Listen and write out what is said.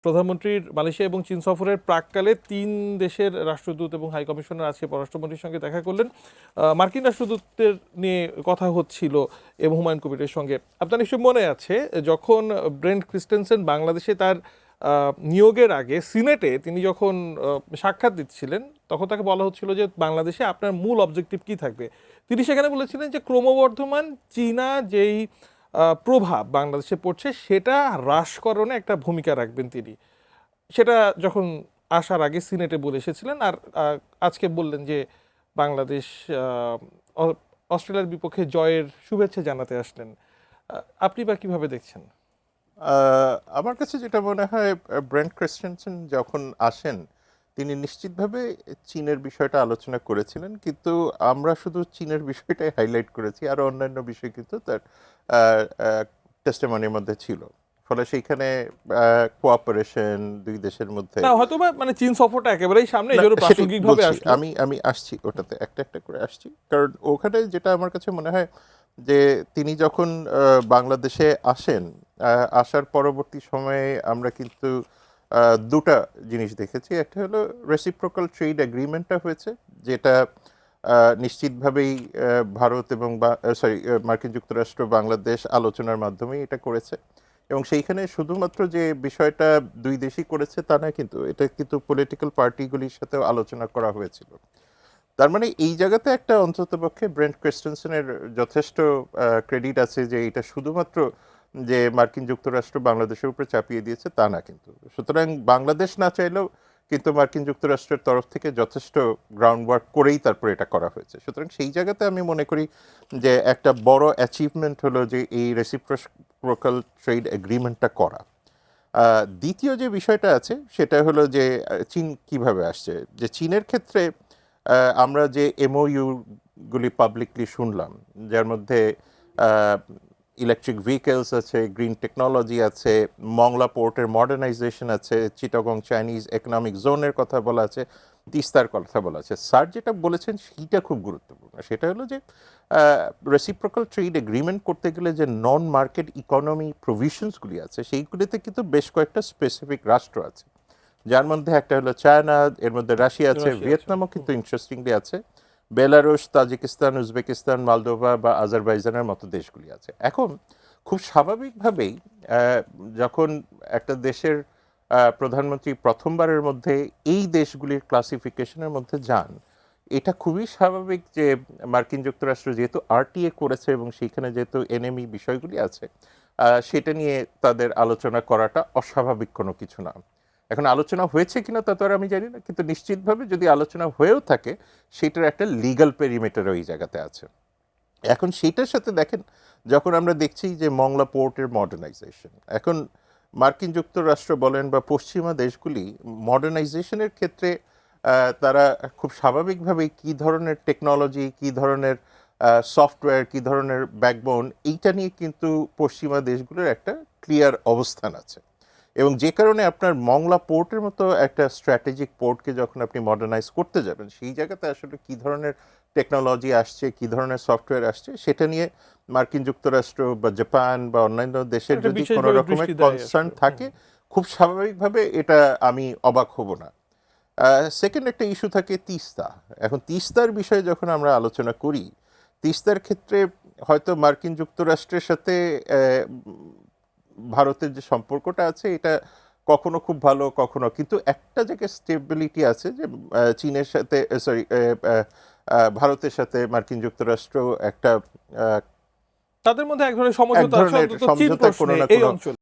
প্রধানমন্ত্রীর মালয়েশিয়া এবং চীন সফরের প্রাক্কালে তিন দেশের রাষ্ট্রদূত এবং হাই কমিশনার আজকে পররাষ্ট্রমন্ত্রীর সঙ্গে দেখা করলেন। মার্কিন রাষ্ট্রদূতের নিয়ে কথা হচ্ছিল এবং হুমায়ুন কবিরের সঙ্গে। আপনার নিশ্চয়ই মনে আছে যখন ব্রেন্ট ক্রিস্টেনসেন বাংলাদেশে তার নিয়োগের আগে সিনেটে তিনি যখন সাক্ষাৎ দিচ্ছিলেন, তখন তাকে বলা হচ্ছিল যে বাংলাদেশে আপনার মূল অবজেক্টিভ কী থাকবে। তিনি সেখানে বলেছিলেন যে ক্রমবর্ধমান চীনা যেই প্রভাব বাংলাদেশে পড়ছে সেটা হ্রাসকরণে একটা ভূমিকা রাখবেন তিনি। সেটা যখন আসার আগে সিনেটে বলে এসেছিলেন। আর আজকে বললেন যে বাংলাদেশ অস্ট্রেলিয়ার বিপক্ষে জয়ের শুভেচ্ছা জানাতে আসলেন। আপনি বা কিভাবে দেখছেন? আমার কাছে যেটা মনে হয়, ব্রেন্ট ক্রিস্টেনসেন যখন আসেন তিনি নিশ্চিতভাবে চীনের বিষয়টা আলোচনা করেছিলেন, কিন্তু আমরা শুধু চীনের বিষয়টাই হাইলাইট করেছি, আরও অন্যান্য বিষয় কিন্তু তার টেস্টিমনির মধ্যে ছিল। ফলে সেইখানে কোঅপারেশন দুই দেশের মধ্যে না, হয়তো বা মানে চীন সফরটা একেবারেই সামনে, এই জন্য প্রাসঙ্গিকভাবে আসলো। আমি আসছি ওটাতে, একটা একটা করে আসছি। কারণ ওখানে যেটা আমার কাছে মনে হয় যে তিনি যখন বাংলাদেশে আসেন, আসার পরবর্তী সময়ে আমরা কিন্তু দুটা জিনিস দেখেছি। একটা হলো রেসিপ্রোকাল ট্রেড এগ্রিমেন্টটা হয়েছে, যেটা নিশ্চিতভাবেই ভারত এবং মার্কিন যুক্তরাষ্ট্র বাংলাদেশ আলোচনার মাধ্যমেই এটা করেছে। এবং সেইখানে শুধুমাত্র যে বিষয়টা দুই দেশই করেছে তা না, কিন্তু এটা কিন্তু পলিটিক্যাল পার্টিগুলির সাথেও আলোচনা করা হয়েছিল। তার মানে এই জায়গাতে একটা অন্ততপক্ষে ব্রেন্ট ক্রিস্টেনসেনের যথেষ্ট ক্রেডিট আছে যে এটা শুধুমাত্র যে মার্কিন যুক্তরাষ্ট্র বাংলাদেশের উপরে চাপিয়ে দিয়েছে তা না, কিন্তু সুতরাং বাংলাদেশ না চাইলেও কিন্তু মার্কিন যুক্তরাষ্ট্রের তরফ থেকে যথেষ্ট গ্রাউন্ড ওয়ার্ক করেই তারপর এটা করা হয়েছে। সুতরাং সেই জায়গাতে আমি মনে করি যে একটা বড় অ্যাচিভমেন্ট হলো যে এই রেসিপ্রোকাল ট্রেড এগ্রিমেন্টটা করা। দ্বিতীয় যে বিষয়টা আছে সেটা হলো যে চীন কিভাবে আসছে। যে চীনের ক্ষেত্রে আমরা যে এমওইউগুলি পাবলিকলি শুনলাম, যার মধ্যে ইলেকট্রিক ভেহিকেলস আছে, গ্রিন টেকনোলজি আছে, মংলা পোর্টের মডার্নাইজেশন আছে, চিটাগং চাইনিজ ইকোনমিক জোনের কথা বলা আছে, তিস্তার কথা বলা আছে। স্যার যেটা বলেছেন সেইটা খুব গুরুত্বপূর্ণ। সেটা হলো যে রেসিপ্রোকাল ট্রেড এগ্রিমেন্ট করতে গেলে যে নন মার্কেট ইকোনমি প্রভিশনসগুলি আছে সেইগুলিতে কিন্তু বেশ কয়েকটা স্পেসিফিক রাষ্ট্র আছে, যার মধ্যে একটা হলো চায়না, এর মধ্যে রাশিয়া আছে, ভিয়েতনামও কিন্তু ইন্টারেস্টিংলি আছে, বেলারুশ, তাজিকিস্তান, উজবেকিস্তান, মলদোভা বা আজারবাইজানের মতো দেশগুলি আছে। এখন খুব স্বাভাবিকভাবেই যখন একটা দেশের প্রধানমন্ত্রী প্রথমবারের মধ্যে এই দেশগুলির ক্লাসিফিকেশনের মধ্যে যান, এটা খুবই স্বাভাবিক যে মার্কিন যুক্তরাষ্ট্র যেহেতু আরটিএ করেছে এবং সেইখানে যেহেতু এনএমই বিষয়গুলি আছে, সেটা নিয়ে তাদের আলোচনা করাটা অস্বাভাবিক কোনো কিছু না। এখন আলোচনা হয়েছে কিনা তা তো আর আমি জানি না, কিন্তু নিশ্চিতভাবে যদি আলোচনা হয়েও থাকে সেটার একটা লিগ্যাল পেরিমিটার ওই জায়গাতে আছে। এখন সেইটার সাথে দেখেন, যখন আমরা দেখছি যে মংলা পোর্টের মডার্নাইজেশন, এখন মার্কিন যুক্তরাষ্ট্র বলেন বা পশ্চিমা দেশগুলি মডার্নাইজেশনের ক্ষেত্রে তারা খুব স্বাভাবিকভাবেই কী ধরনের টেকনোলজি, কী ধরনের সফটওয়্যার, কী ধরনের ব্যাকবোন, এইটা নিয়ে কিন্তু পশ্চিমা দেশগুলোর একটা ক্লিয়ার অবস্থান আছে। এবং যে কারণে আপনার মংলা পোর্টের মতো একটা স্ট্র্যাটেজিক পোর্টকে যখন আপনি মডার্নাইজ করতে যাবেন, সেই জায়গাতে আসলে কী ধরনের টেকনোলজি আসছে, কী ধরনের সফটওয়্যার আসছে, সেটা নিয়ে মার্কিন যুক্তরাষ্ট্র বা জাপান বা অন্যান্য দেশের যদি কোনো রকমের কনসার্ন থাকে, খুব স্বাভাবিকভাবে এটা আমি অবাক হব না। সেকেন্ড একটা ইস্যু থাকে তিস্তা। এখন তিস্তার বিষয়ে যখন আমরা আলোচনা করি, তিস্তার ক্ষেত্রে হয়তো মার্কিন যুক্তরাষ্ট্রের সাথে ভারতের যে সম্পর্কটা আছে এটা কখনো খুব ভালো, কখনো, কিন্তু একটা জায়গায় স্টেবিলিটি আছে যে চীনের সাথে ভারতের সাথে মার্কিন যুক্তরাষ্ট্র একটা তাদের মধ্যে এক ধরনের সমঝোতা আছে, অন্তত চীন প্রশ্নে এই অঞ্চলে।